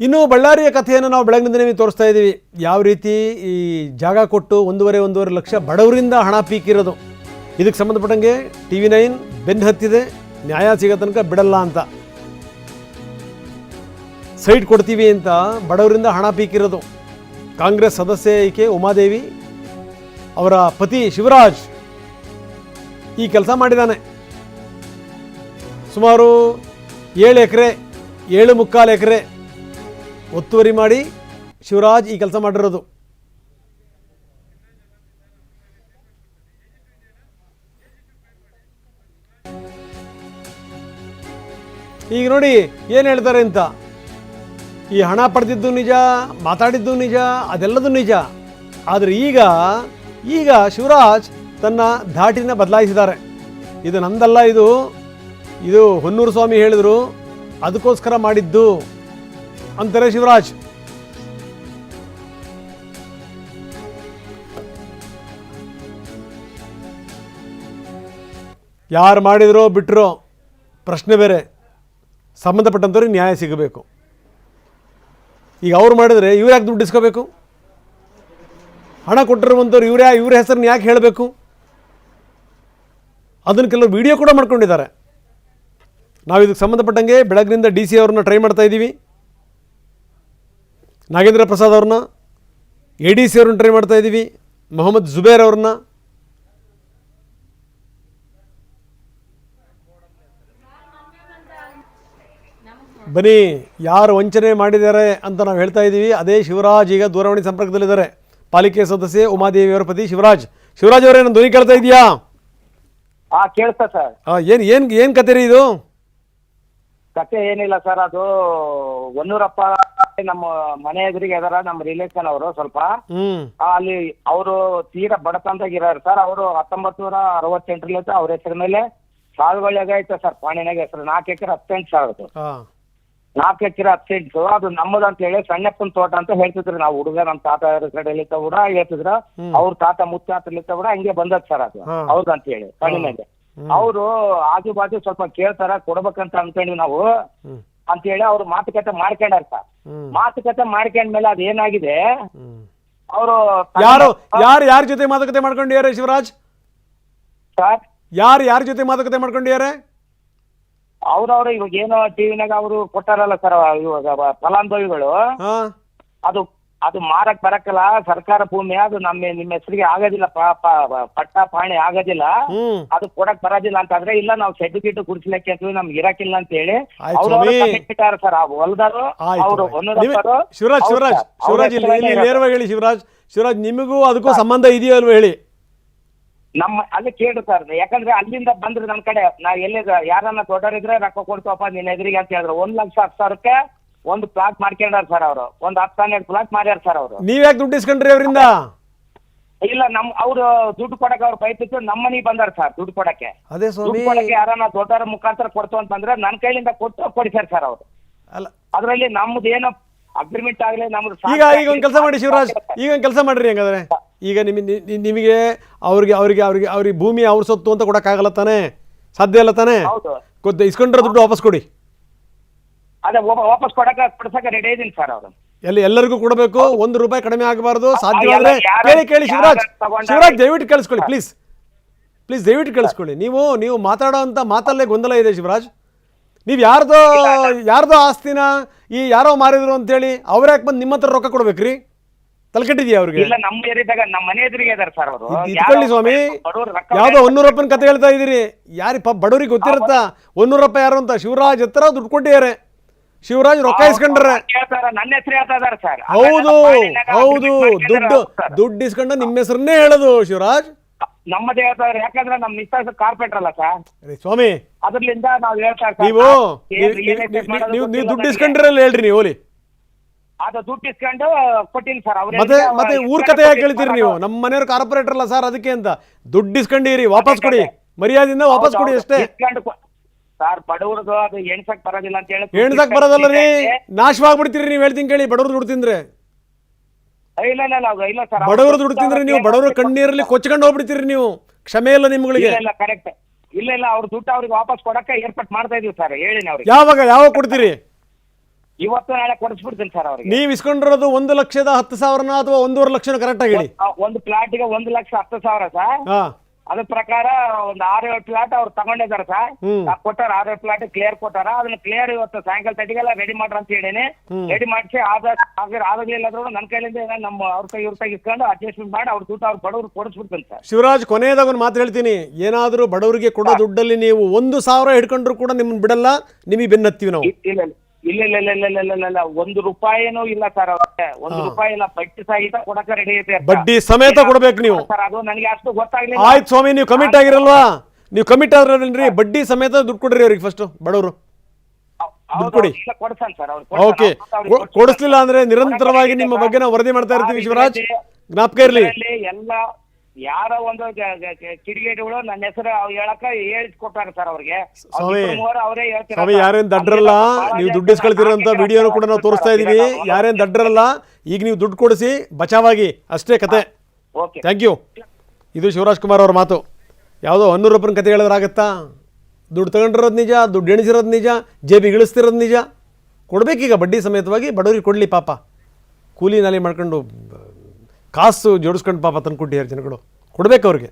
ಇನ್ನು ಬಳ್ಳಾರಿಯ ಕಥೆಯನ್ನು ನಾವು ಬೆಳಗಿನಿಂದ ನಿಮಗೆ ತೋರಿಸ್ತಾ ಇದ್ದೀವಿ. ಯಾವ ರೀತಿ ಈ ಜಾಗ ಕೊಟ್ಟು ಒಂದೂವರೆ ಲಕ್ಷ ಬಡವರಿಂದ ಹಣ ಪೀಕಿರೋದು. ಇದಕ್ಕೆ ಸಂಬಂಧಪಟ್ಟಂಗೆ TV9 ಬೆನ್ನು ಹತ್ತಿದೆ, ನ್ಯಾಯ ಸಿಗೋ ತನಕ ಬಿಡಲ್ಲ ಅಂತ. ಸೈಟ್ ಕೊಡ್ತೀವಿ ಅಂತ ಬಡವರಿಂದ ಹಣ ಪೀಕಿರೋದು. ಕಾಂಗ್ರೆಸ್ ಸದಸ್ಯೆ ಈಕೆ ಉಮಾದೇವಿ ಅವರ ಪತಿ ಶಿವರಾಜ್ ಈ ಕೆಲಸ ಮಾಡಿದ್ದಾನೆ. ಸುಮಾರು 7 ಎಕರೆ 7.25 ಎಕರೆ ಒತ್ತುವರಿ ಮಾಡಿ ಶಿವರಾಜ್ ಈ ಕೆಲಸ ಮಾಡಿರೋದು. ಈಗ ನೋಡಿ ಏನು ಹೇಳ್ತಾರೆ ಅಂತ. ಈ ಹಣ ಪಡೆದಿದ್ದು ನಿಜ, ಮಾತಾಡಿದ್ದು ನಿಜ, ಅದೆಲ್ಲದೂ ನಿಜ. ಆದರೆ ಈಗ ಶಿವರಾಜ್ ತನ್ನ ಧಾಟಿನ ಬದಲಾಯಿಸಿದ್ದಾರೆ. ಇದು ನಂದಲ್ಲ, ಇದು ಹೊನ್ನೂರು ಸ್ವಾಮಿ ಹೇಳಿದ್ರು, ಅದಕ್ಕೋಸ್ಕರ ಮಾಡಿದ್ದು ಅಂತಾರೆ ಶಿವರಾಜ್. ಯಾರು ಮಾಡಿದ್ರೋ ಬಿಟ್ಟರೋ ಪ್ರಶ್ನೆ ಬೇರೆ, ಸಂಬಂಧಪಟ್ಟಂಥವ್ರಿಗೆ ನ್ಯಾಯ ಸಿಗಬೇಕು. ಈಗ ಅವ್ರು ಮಾಡಿದರೆ ಇವ್ರು ಯಾಕೆ ದುಡ್ಡು ಇಸ್ಕೋಬೇಕು? ಹಣ ಕೊಟ್ಟಿರುವಂಥವ್ರು ಇವ್ರ ಹೆಸರನ್ನ ಯಾಕೆ ಹೇಳಬೇಕು? ಅದನ್ನು ಕೆಲವರು ವಿಡಿಯೋ ಕೂಡ ಮಾಡ್ಕೊಂಡಿದ್ದಾರೆ. ನಾವು ಇದಕ್ಕೆ ಸಂಬಂಧಪಟ್ಟಂಗೆ ಬೆಳಗ್ಗಿನಿಂದ DC ಅವ್ರನ್ನ ಟ್ರೈ ಮಾಡ್ತಾ ಇದ್ದೀವಿ, ನಾಗೇಂದ್ರ ಪ್ರಸಾದ್ ಅವ್ರನ್ನ, ADC ಅವ್ರನ್ನ ಟ್ರೈ ಮಾಡ್ತಾ ಇದ್ದೀವಿ, ಮೊಹಮ್ಮದ್ ಜುಬೇರ್ ಅವ್ರನ್ನ. ಬನ್ನಿ, ಯಾರು ವಂಚನೆ ಮಾಡಿದ್ದಾರೆ ಅಂತ ನಾವು ಹೇಳ್ತಾ ಇದ್ದೀವಿ. ಅದೇ ಶಿವರಾಜ್ ಈಗ ದೂರವಾಣಿ ಸಂಪರ್ಕದಲ್ಲಿದ್ದಾರೆ. ಪಾಲಿಕೆ ಸದಸ್ಯೆ ಉಮಾದೇವಿ ಅವರ ಪತಿ ಶಿವರಾಜ್. ಶಿವರಾಜ್ ಅವರೇ, ನನ್ನ ಧ್ವನಿ ಕೇಳ್ತಾ ಇದೆಯಾ? ಕೇಳ್ತಾ ಸರ್. ಏನ್ ಕತೆ ರೀ ಇದು? ಕತೆ ಏನಿಲ್ಲ ಸರ್, ಅದು ಹೊನ್ನೂರಪ್ಪ ನಮ್ಮ ಮನೆ ಎದುರಿಗೆ ಅದರ ನಮ್ಮ ರಿಲೇಷನ್ ಅವರು ಸ್ವಲ್ಪ ಅಲ್ಲಿ ಅವರು ತೀರಾ ಬಡತನದಾಗ ಇರೋರು ಸರ್. ಅವರು 1968 ಅವ್ರ ಹೆಸರ ಮೇಲೆ ಸಾಗುವಳಿಯಾಗ ಐತೆ ಸರ್. ಪಾಣಿನಾಗ ಹೆಸರು 4 ಎಕರೆ 10 ಸೆಂಟ್ ಸರ್. ಅದು 4 ಎಕರೆ 10 ಸೆಂಟ್ ಅದು ನಮ್ಮದು ಅಂತ ಹೇಳಿ ಸಣ್ಣಪ್ಪನ ತೋಟ ಅಂತ ಹೇಳ್ತಿದ್ರು ನಾವು. ಹುಡುಗ ನಮ್ಮ ತಾತ ಕಡೆಯಲ್ಲಿ ಕೂಡ ಹೇಳ್ತಿದ್ರ, ಅವ್ರ ತಾತ ಮುತ್ತಾತಲಿತ್ತ ಕೂಡ ಹಂಗೆ ಬಂದದ್ ಸರ್. ಅದು ಹೌದಂತ ಹೇಳಿ ಪಾಣಿನಾಗೆ ಅವರು ಆಜು ಬಾಜು ಸ್ವಲ್ಪ ಕೇಳ್ತಾರ, ಕೊಡ್ಬೇಕಂತ ಅನ್ಕೊಂಡ್ವಿ ನಾವು ಅಂತ ಹೇಳಿ ಅವ್ರು ಮಾತುಕತೆ ಮಾಡ್ಕೊಂಡಾರ ಸರ್. ಮಾತುಕತೆ ಮಾಡ್ಕೊಂಡ್ಮೇಲೆ ಅದೇನಾಗಿದೆ, ಅವರು ಯಾರ ಜೊತೆ ಮಾತುಕತೆ ಮಾಡ್ಕೊಂಡಿದ್ದಾರೆ ಶಿವರಾಜ್ ಸರ್? ಯಾರ ಜೊತೆ ಮಾತುಕತೆ ಮಾಡ್ಕೊಂಡಿದ್ದಾರೆ? ಅವ್ರವ್ರು ಇವಾಗ ಏನೋ ಟಿವಿನಾಗ ಅವರು ಕೊಟ್ಟಾರಲ್ಲ ಸರ್, ಇವಾಗ ಫಲಾನುಭವಿಗಳು ಅದು ಮಾರಕ್ ಬರಕಲ್ಲ, ಸರ್ಕಾರ ಭೂಮಿ, ಅದು ನಿಮ್ಮ ಹೆಸರಿಗೆ ಆಗೋದಿಲ್ಲ, ಪಟ್ಟ ಪಾಣಿ ಆಗೋದಿಲ್ಲ, ಅದು ಕೊಡಕ್ ಬರೋದಿಲ್ಲ ಅಂತಂದ್ರೆ, ಇಲ್ಲ ನಾವು ಶೆಡ್ ಗಿಟ್ಟು ಕುಡಿಸ್ಲಿಕ್ಕೆ ಅಂತೀವಿ, ನಮ್ಗೆ ಇರಕಿಲ್ಲ ಅಂತ ಹೇಳಿ ಅವ್ರು ಸರ್. ಆ ಹೊಲದಾರು ಅವರು ಶಿವರಾಜ್ ನಿಮಗೂ ಅದಕ್ಕೂ ಸಂಬಂಧ ಇದೆಯೋ ಅಲ್ವ ಹೇಳಿ? ನಮ್ಮ ಅಲ್ಲಿ ಕೇಳ್ರಿ ಸರ್, ಯಾಕಂದ್ರೆ ಅಲ್ಲಿಂದ ಬಂದ್ರೆ ನಮ್ ಕಡೆ ನಾವ್ ಎಲ್ಲಿ ಯಾರನ್ನ ದೊಡ್ಡರಿದ್ರೆ ರೊಕ್ಕ ಕೊಡ್ತವಪ್ಪ ನಿನ್ನ ಎದುರಿಗೆ ಅಂತ ಹೇಳಿದ್ರು. 1,10,000 ಒಂದು ಪ್ಲಾಟ್ ಮಾಡ್ಕೊಂಡಾರ ಸರ್. ಅವರು ಒಂದು 10-12 ಪ್ಲಾಟ್ ಮಾಡ್ಯಾರ ಸರ್. ಅವರು ನೀವ್ಯಾಕೆ ದುಡ್ಡು ಇಸ್ಕೊಂಡ್ರಿ ಅವರಿಂದ? ಇಲ್ಲ, ಅವ್ರು ದುಡ್ಡು ಕೊಡಕ್ಕೆ ಅವ್ರು ಬೈತಿತ್ತು, ನಮ್ಮ ಮನೆಗೆ ಬಂದಾರ ಸರ್ ದುಡ್ಡು ಕೊಡಕ್ಕೆ. ಅದೇ ದುಡ್ಡು ಕೊಡಕ್ಕೆ ಯಾರನ್ನ ದೊಡ್ಡರ ಮುಖಾಂತರ ಕೊಡ್ತು ಅಂತಂದ್ರೆ ನನ್ನ ಕೈಲಿಂದ ಕೊಡಿಸ್ಯಾರ ಸರ್ ಅವರು. ಅದ್ರಲ್ಲಿ ನಮ್ದು ಏನೋ ಅಗ್ರಿಮೆಂಟ್ ಆಗಲಿ ನಮ್ದು. ಈಗ ಒಂದ್ ಕೆಲಸ ಮಾಡಿ ಶಿವರಾಜ್, ಈಗ ಒಂದ್ ಕೆಲಸ ಮಾಡ್ರಿ. ಹಂಗಾದ್ರೆ ಈಗ ನಿಮಗೆ ಅವ್ರಿಗೆ ಭೂಮಿ ಅವ್ರ ಸೊತ್ತು ಅಂತ ಕೊಡಕ್ಕಾಗಲ್ಲ ತಾನೆ? ಸಾಧ್ಯ ಇಲ್ಲ ತಾನೆ? ಇಸ್ಕೊಂಡ್ರೆ ದುಡ್ಡು ವಾಪಸ್ ಕೊಡಿ. ಅದೇ ವಾಪಸ್ ಕೊಡ್ಸಕ್ಕೆ ರೆಡಿ ಇದೀನಿ ಸರ್. ಅವರು ಎಲ್ಲರಿಗೂ ಕೊಡಬೇಕು, ₹1 ಕಡಿಮೆ ಆಗಬಾರ್ದು. ಸಾಧ್ಯವಾದ್ರೆ ಕೇಳಿ ಶಿವರಾಜ್ ದಯವಿಟ್ಟು ಕೇಳಿಸ್ಕೊಳ್ಳಿ, ಪ್ಲೀಸ್ ದಯವಿಟ್ಟು ಕೇಳಿಸ್ಕೊಳ್ಳಿ. ನೀವು ಮಾತಾಡೋ ಅಂತ ಮಾತಲ್ಲೇ ಗೊಂದಲ ಇದೆ ಶಿವರಾಜ್. ನೀವು ಯಾರ್ದೋ ಆಸ್ತಿನ ಯಾರೋ ಮಾರಿದ್ರು ಅಂತೇಳಿ ಅವ್ರ ಯಾಕೆ ಬಂದು ನಿಮ್ಮ ಹತ್ರ ರೊಕ್ಕ ಕೊಡ್ಬೇಕ್ರಿ? ತಲೆಕೆಟ್ಟಿದ್ಯಾ ಅವ್ರಿಗೆ? ನಮ್ಮ ಏರಿಯಾದಾಗ ನಮ್ಮ ಮನೆ ಎದುರಿಗೆ ಇದಾರೆ ಸರ್ ಅವರು. ಇಟ್ಕೊಳ್ಳಿ ಸ್ವಾಮಿ, ಯಾವ್ದೋ ಹೊನ್ನೂರಪ್ಪನ ಕತೆ ಹೇಳ್ತಾ ಇದೀರಿ. ಬಡವರಿಗೆ ಗೊತ್ತಿರುತ್ತಾ ಹೊನ್ನೂರಪ್ಪ ಯಾರು ಅಂತ? ಶಿವರಾಜ್ ಹತ್ರ ದುಡ್ಡು ಕೊಟ್ಟಿದ್ದಾರೆ, ಶಿವರಾಜ್ ರೊಕ್ಕ ಇಸ್ಕೊಂಡ್ರೆ. ನನ್ನ ಹೆಸರು ಹೇಳ್ತಾ ಸರ್. ಹೌದು ದುಡ್ಡು ಇಸ್ಕೊಂಡ ನಿಮ್ಮ ಹೆಸರನ್ನೇ ಹೇಳೋದು ಶಿವರಾಜ್. ನಮ್ಮದೇ ಹೇಳ್ತಾರೆ, ಯಾಕಂದ್ರೆ ನಮ್ ಮಿಸ್ಟರ್ ಕಾರ್ಪೊರೇಟರ್ ಅಲ್ಲ ಸರ್ ಸ್ವಾಮಿ. ಅದ್ರಲ್ಲಿಂದ ನಾವ್ ಹೇಳ್ತಾ ನೀವು ದುಡ್ಡು ಇಸ್ಕೊಂಡ್ರಲ್ಲ ಹೇಳ್ರಿ ನೀವು. ಹೋಲಿ, ಅದು ದುಡ್ಡು ಇಸ್ಕೊಂಡು ಕೊಟ್ಟಿಲ್ಲ ಸರ್. ಮತ್ತೆ ಊರ್ ಕತೆ ಯಾಕೆ ಹೇಳ್ತೀರಿ ನೀವು? ನಮ್ಮ ಮನೆಯವ್ರ ಕಾರ್ಪೊರೇಟರ್ ಅಲ್ಲ ಸರ್, ಅದಕ್ಕೆ ಅಂತ ದುಡ್ಡು ಇಸ್ಕೊಂಡಿರಿ, ವಾಪಸ್ ಕೊಡಿ, ಮರ್ಯಾದೆಯಿಂದ ವಾಪಸ್ ಕೊಡಿ ಅಷ್ಟೇ ಸರ್. ಬಡವ್ರದ್ದು ಅದು ಎಣ್ಸಕ್ ಬರೋದಿಲ್ಲ ಅಂತ ಹೇಳಿ. ಎಣ್ಸಕ್ ಬರೋದಲ್ಲ ರೀ, ನಾಶವಾಗ್ಬಿಡ್ತೀರಿ ನೀವು. ಹೇಳ್ತೀನಿ ಕೇಳಿ, ಬಡವ್ರು ದುಡ್ಡು ತಿಂದ್ರೆ. ಇಲ್ಲ ಸರ್, ಬಡವರು ದುಡ್ಡು ತಿಂದ್ರೆ ನೀವು ಬಡವರು ಕಣ್ಣೀರಲ್ಲಿ ಕೊಚ್ಕೊಂಡು ಹೋಗ್ಬಿಡ್ತೀರಿ ನೀವು. ಕ್ಷಮೆ ಇಲ್ಲ ನಿಮ್ಗಳಿಗೆ. ಕರೆಕ್ಟ್. ಇಲ್ಲ ಅವ್ರ ದುಡ್ಡು ಅವ್ರಿಗೆ ವಾಪಸ್ ಕೊಡಕ್ಕೆ ಏರ್ಪಾಟ್ ಮಾಡ್ತಾ ಇದೀವಿ ಸರ್. ಹೇಳಿ ಅವ್ರಿಗೆ. ಯಾವಾಗ ಕೊಡ್ತೀರಿ? ಇವತ್ತು ನಾಳೆ ಕೊಡಿಸ್ಬಿಡ್ತೀನಿ ಸರ್ ಅವ್ರಿಗೆ. ನೀವು ಇಸ್ಕೊಂಡಿರೋದು 1,10,000 ಅಥವಾ 1.5 ಲಕ್ಷ ಕರೆಕ್ಟ್ ಆಗಿ ಹೇಳಿ. ಒಂದು ಪ್ಲಾಟಿಗೆ 1,10,000 ಸರ್. ಹಾ ಅದ್ರ ಪ್ರಕಾರ ಒಂದು 6-7 ಪ್ಲಾಟ್ ಅವ್ರು ತಗೊಂಡಿದ್ದಾರೆ ಸರ್. ಕೊಟ್ಟಾರ 6-7 ಪ್ಲಾಟ್ ಕ್ಲಿಯರ್ ಕೊಟ್ಟಾರ. ಅದನ್ನ ಕ್ಲಿಯರ್ ಇವತ್ತು ಸಾಯಂಕಾಲ ತಟಿಗೆಲ್ಲ ರೆಡಿ ಮಾಡ್ರ ಅಂತ ಹೇಳೀನಿ. ರೆಡಿ ಮಾಡಿಸಿ ಆದಾಗ್ಲಿಲ್ಲ ನನ್ನ ಕೈಲಿಂದ ನಮ್ಮ ಅವ್ರ ಕೈ ಇವ್ರ ಕೈ ಇಸ್ಕೊಂಡು ಅಡ್ಜಸ್ಟ್ಮೆಂಟ್ ಮಾಡಿ ಅವ್ರ ತೂಟ ಅವ್ರ ಬಡವ್ರು ಕೊಡಿಸ್ಬಿಡ್ತೀನಿ ಸರ್. ಶಿವರಾಜ್, ಕೊನೆಯದಾಗ ಒಂದು ಮಾತು ಹೇಳ್ತೀನಿ. ಏನಾದರೂ ಬಡವರಿಗೆ ಕೊಡೋ ದುಡ್ಡಲ್ಲಿ ನೀವು 1,000 ಹಿಡ್ಕೊಂಡ್ರು ಕೂಡ ನಿಮ್ಮನ್ನ ಬಿಡಲ್ಲ, ನಿಮಗೆ ಬೆನ್ನತ್ತೀವಿ ನಾವು. ಇಲ್ಲ 1 ರೂಪಾಯಿನೂ ಇಲ್ಲ ಸರ್. ಅವ್ರಿಗೆ 1 ರೂಪಾಯಿ ಇಲ್ಲ, ಬಡ್ಡಿ ಸಹಿತ ಕೊಡಕ ರೆಡಿ ಐತೆ. ಬಡ್ಡಿ ಸಮೇತ ಕೊಡ್ಬೇಕು ನೀವು ಸರ್. ಅದು ನನಗೆ ಅಷ್ಟು ಗೊತ್ತಾಗ್ಲಿಲ್ಲ. ಆಯ್ತು ಸ್ವಾಮಿ, ನೀವು ಕಮಿಟ್ ಆಗಿರಲ್ವಾ? ನೀವು ಕಮಿಟ್ ಆದ್ರಲ್ರಿ, ಬಡ್ಡಿ ಸಮೇತ ದುಡ್ಡು ಕೊಡ್ರಿ ಅವ್ರಿಗೆ ಫಸ್ಟ್ ಬಡವರು ದುಡ್ಡು ಕೊಡಿ. ಕೊಡ್ತಾನೆ ಸರ್ ಅವ್ರು. ಓಕೆ, ಕೊಡಿಸ್ಲಿಲ್ಲ ಅಂದ್ರೆ ನಿರಂತರವಾಗಿ ನಿಮ್ಮ ಬಗ್ಗೆ ನಾವು ವರದಿ ಮಾಡ್ತಾ ಇರ್ತೀವಿ ಶಿವರಾಜ್, ಜ್ಞಾಪಕ ಇರಲಿ. ಎಲ್ಲ ಯಾರೋ ಒಂದು ಕಿಡಿಗೇಡಿಗಳು ನನ್ನ ಹೆಸರು ಹೇಳಕ ಹೇಳಿಸ್ಕೊಟ್ಟಾರ ಸರ್ ಅವ್ರಿಗೆ. ಅವರೇ ಹೇಳ್ತಾರೆ. ಸ್ವಾಮಿ, ಯಾರೇನ್ ದಡ್ರಲ್ಲ, ನೀವು ದುಡ್ಡು ಇಸ್ಕೊಳ್ತಿರೋಂಥ ವಿಡಿಯೋನು ಕೂಡ ನಾವು ತೋರಿಸ್ತಾ ಇದೀವಿ. ಯಾರೇನ್ ದಡ್ರಲ್ಲ, ಈಗ ನೀವು ದುಡ್ಡು ಕೊಡಿಸಿ ಬಚಾವಾಗಿ, ಅಷ್ಟೇ ಕತೆ. Thank you. ಇದು ಶಿವರಾಜ್ ಕುಮಾರ್ ಅವ್ರ ಮಾತು. ಯಾವುದೋ 100 ರೂಪಾಯಿ ಕತೆ ಹೇಳಿದ್ರಾಗತ್ತಾ? ದುಡ್ಡು ತಗೊಂಡಿರೋದು ನಿಜ, ದುಡ್ಡು ಎಣಿಸಿರೋದು ನಿಜ, ಜೇಬಿಗೆ ಇಳಿಸ್ತಿರೋದು ನಿಜ. ಕೊಡ್ಬೇಕೀಗ ಬಡ್ಡಿ ಸಮೇತವಾಗಿ, ಬಡವರಿಗೆ ಕೊಡಲಿ ಪಾಪ. ಕೂಲಿ ನಾಲಿ ಮಾಡ್ಕೊಂಡು ಕಾಸು ಜೋಡಿಸ್ಕೊಂಡು ಪಾಪ ತಂದ್ಕೊಟ್ಟಿದ್ದಾರೆ ಜನಗಳು, ಕೊಡ್ಬೇಕು ಅವ್ರಿಗೆ.